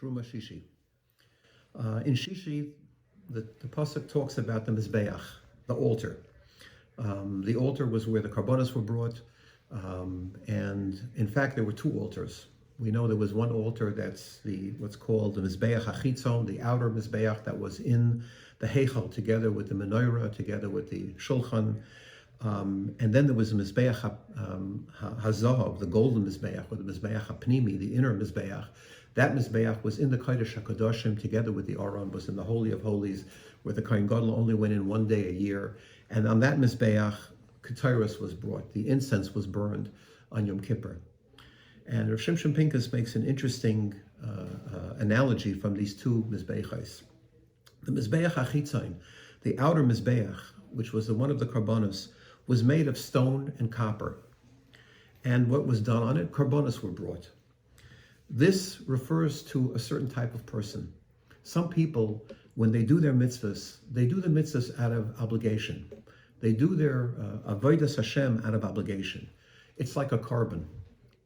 Terumah Shishi. In Shishi, the pasuk talks about the mizbeach, the altar. The altar was where the karbonos were brought, and in fact there were two altars. We know there was one altar that's what's called the mizbeach hachitzon, the outer mizbeach that was in the heichal together with the menorah, together with the shulchan. And then there was the mizbeach hazahav, the golden mizbeach, or the mizbeach hapnimi, the inner mizbeach. That mizbeach was in the kodesh hakadoshim together with the aron, was in the holy of holies, where the kohen gadol only went in one day a year. And on that mizbeach, ketairos was brought. The incense was burned on Yom Kippur. And Rav Shimshon Pincus makes an interesting analogy from these two mizbeachos. The mizbeach hachitzon, the outer mizbeach, which was one of the karbonos, was made of stone and copper. And what was done on it? Karbonos were brought. This refers to a certain type of person. Some people, when they do their mitzvahs, they do the mitzvahs out of obligation. They do their avodas Hashem out of obligation. It's like a carbon.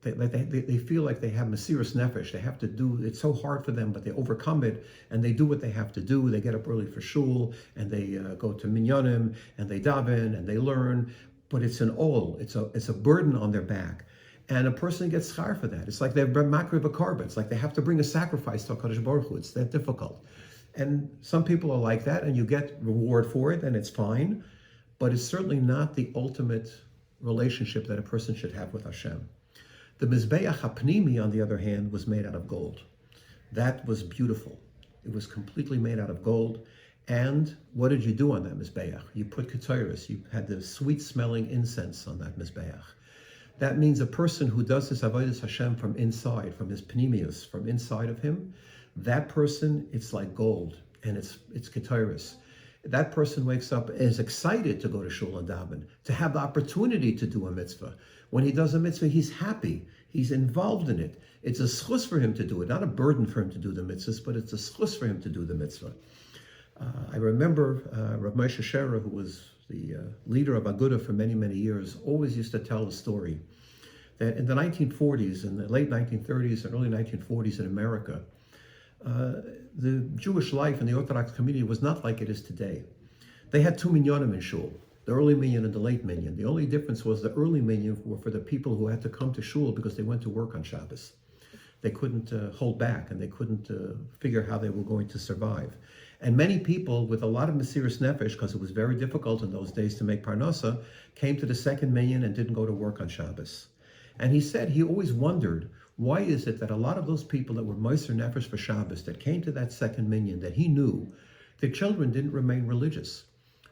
They feel like they have mesiras nefesh. They have to do, it's so hard for them, but they overcome it, and they do what they have to do. They get up early for shul, and they go to minyanim, and they daven, and they learn, but it's an ol, it's a burden on their back. And a person gets schar for that. It's like they're makriv a carbon. It's like they have to bring a sacrifice to HaKadosh Baruch Hu. It's that difficult. And some people are like that, and you get reward for it, and it's fine, but it's certainly not the ultimate relationship that a person should have with Hashem. The Mizbeach HaPnimi, on the other hand, was made out of gold. That was beautiful. It was completely made out of gold. And what did you do on that Mizbeach? You put ketairos. You had the sweet-smelling incense on that Mizbeach. That means a person who does this avodas Hashem from inside, from his pnimius, from inside of him, that person, it's like gold, and it's ketairos. That person wakes up and is excited to go to shul and daven, to have the opportunity to do a mitzvah. When he does a mitzvah, he's happy. He's involved in it. It's a schus for him to do it, not a burden for him to do the mitzvahs, but it's a schus for him to do the mitzvah. I remember Rav Moshe Sherer, who was the leader of Agudath for many, many years, always used to tell the story that in the 1940s, in the late 1930s and early 1940s in America, the Jewish life in the Orthodox community was not like it is today. They had two minyanim in shul, the early minyan and the late minyan. The only difference was the early minyan were for the people who had to come to shul because they went to work on Shabbos. They couldn't hold back, and they couldn't figure how they were going to survive. And many people with a lot of mesiras nefesh, because it was very difficult in those days to make parnasa, came to the second minyan and didn't go to work on Shabbos. And he said he always wondered, why is it that a lot of those people that were moser nefesh for Shabbos, that came to that second minyan, that he knew, their children didn't remain religious,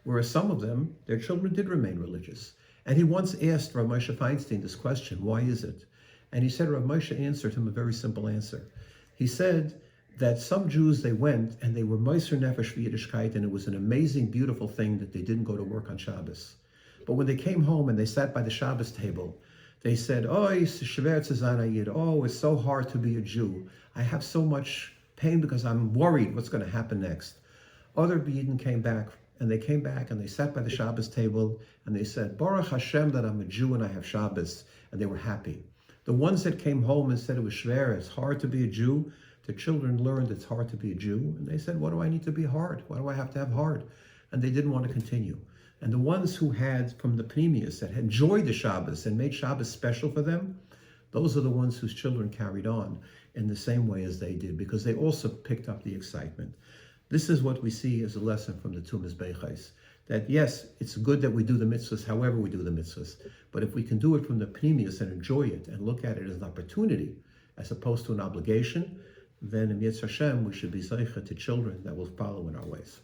whereas some of them, their children did remain religious. And he once asked Rav Moshe Feinstein this question, why is it? And he said Rav Moshe answered him a very simple answer. He said that some Jews, they went and they were moser nefesh for Yiddishkeit, and it was an amazing, beautiful thing that they didn't go to work on Shabbos. But when they came home and they sat by the Shabbos table, they said, oh, it's so hard to be a Jew. I have so much pain because I'm worried what's going to happen next. Other Yidden came back, and they sat by the Shabbos table, and they said, Baruch Hashem that I'm a Jew and I have Shabbos, and they were happy. The ones that came home and said it was schwer, it's hard to be a Jew, the children learned it's hard to be a Jew, and they said, what do I need to be hard? Why do I have to have hard? And they didn't want to continue. And the ones who had, from the Pneumius, that had enjoyed the Shabbos and made Shabbos special for them, those are the ones whose children carried on in the same way as they did, because they also picked up the excitement. This is what we see as a lesson from the two Mizbechais, that yes, it's good that we do the mitzvahs however we do the mitzvahs, but if we can do it from the Pneumius and enjoy it and look at it as an opportunity as opposed to an obligation, then in Yetz Hashem we should be zeicha to children that will follow in our ways.